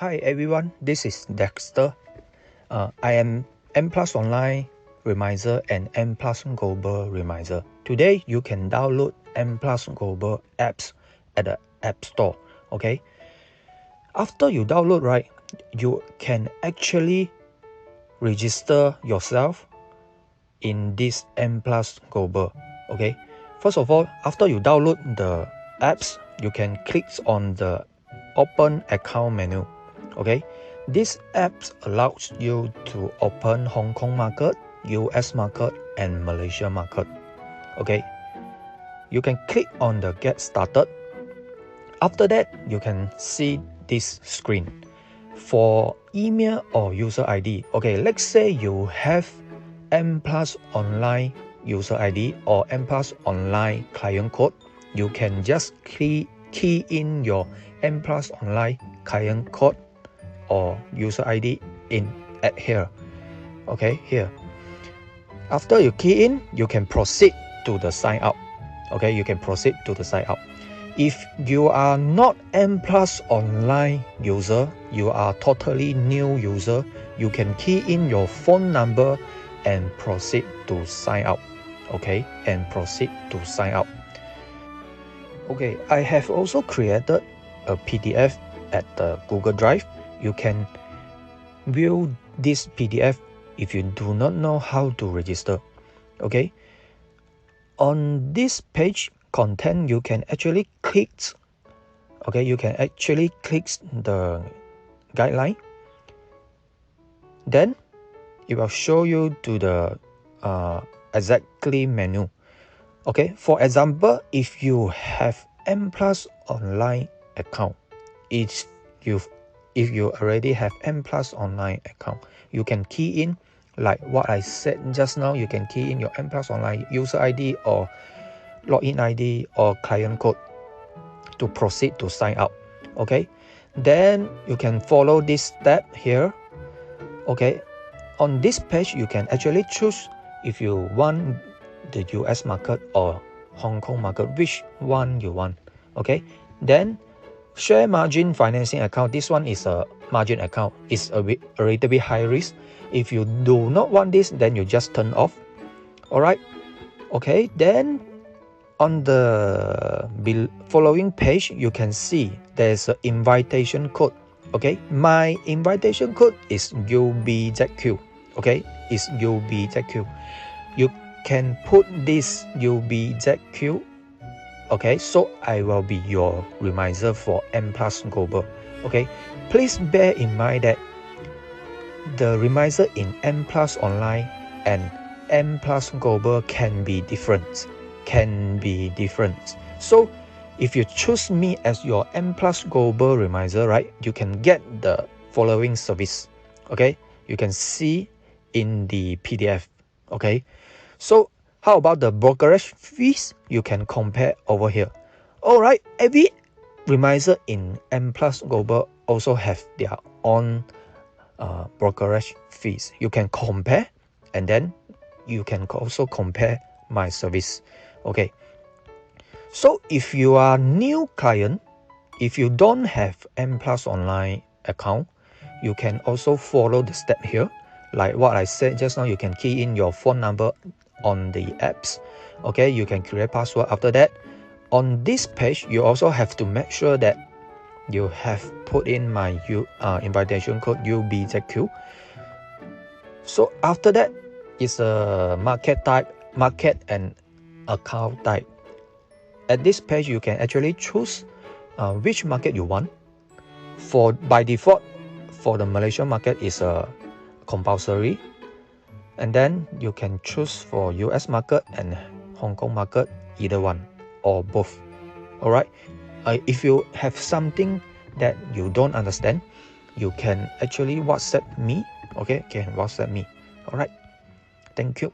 Hi everyone, this is Dexter. I am M+online Remiser and M+Global Remiser. Today you can download M+Global apps at the App Store. Okay. After you download, right, you can actually register yourself in this M+Global. Okay. First of all, after you download the apps, you can click on the Open Account menu. Okay, this app allows you to open Hong Kong market, US market, and Malaysia market. Okay, you can click on the Get Started. After that, you can see this screen. For email or user ID, okay, let's say you have M+online user ID or M+online client code, you can just key in your M+online client code or user ID at here. Okay, here. After you key in, you can proceed to the sign up. Okay, you can proceed to the sign up. If you are not M+online user, you are totally new user, you can key in your phone number and proceed to sign up. Okay, and proceed to sign up. Okay, I have also created a PDF at the Google Drive. You can view this PDF if you do not know how to register. Okay, on this page content, you can actually click. Okay, you can actually click the guideline. Then it will show you to the exactly menu. Okay, for example, if you have M+online account, if you already have M+online account, you can key in like what I said just now. You can key in your M+online user ID or login ID or client code to proceed to sign up. Okay, then you can follow this step here. Okay, on this page you can actually choose if you want the US market or Hong Kong market, which one you want. Okay, then share margin financing account. This one is a margin account. It's a little bit high risk. If you do not want this, then you just turn off. All right. Okay, then on the following page, you can see there's an invitation code. Okay, my invitation code is UBZQ. Okay, it's UBZQ. You can put this UBZQ. Okay, so I will be your reminder for M+Global. Okay, please bear in mind that the reminder in M+online and M+Global can be different. So if you choose me as your M+Global reminder, right, you can get the following service. Okay, you can see in the PDF. Okay, so how about the brokerage fees? You can compare over here. All right, every reminder in M+Global also have their own brokerage fees. You can compare, and then you can also compare my service. Okay, so if you are new client, if you don't have M+online account, you can also follow the step here. Like what I said just now, you can key in your phone number on the apps. Okay, you can create password. After that, on this page, you also have to make sure that you have put in my invitation code UBZQ. So after that, it's a market type, market and account type. At this page, you can actually choose which market you want. By default, for the Malaysian market is compulsory, and then you can choose for US market and Hong Kong market, either one or both. All right. If you have something that you don't understand, you can actually WhatsApp me. Okay, can WhatsApp me. All right. Thank you.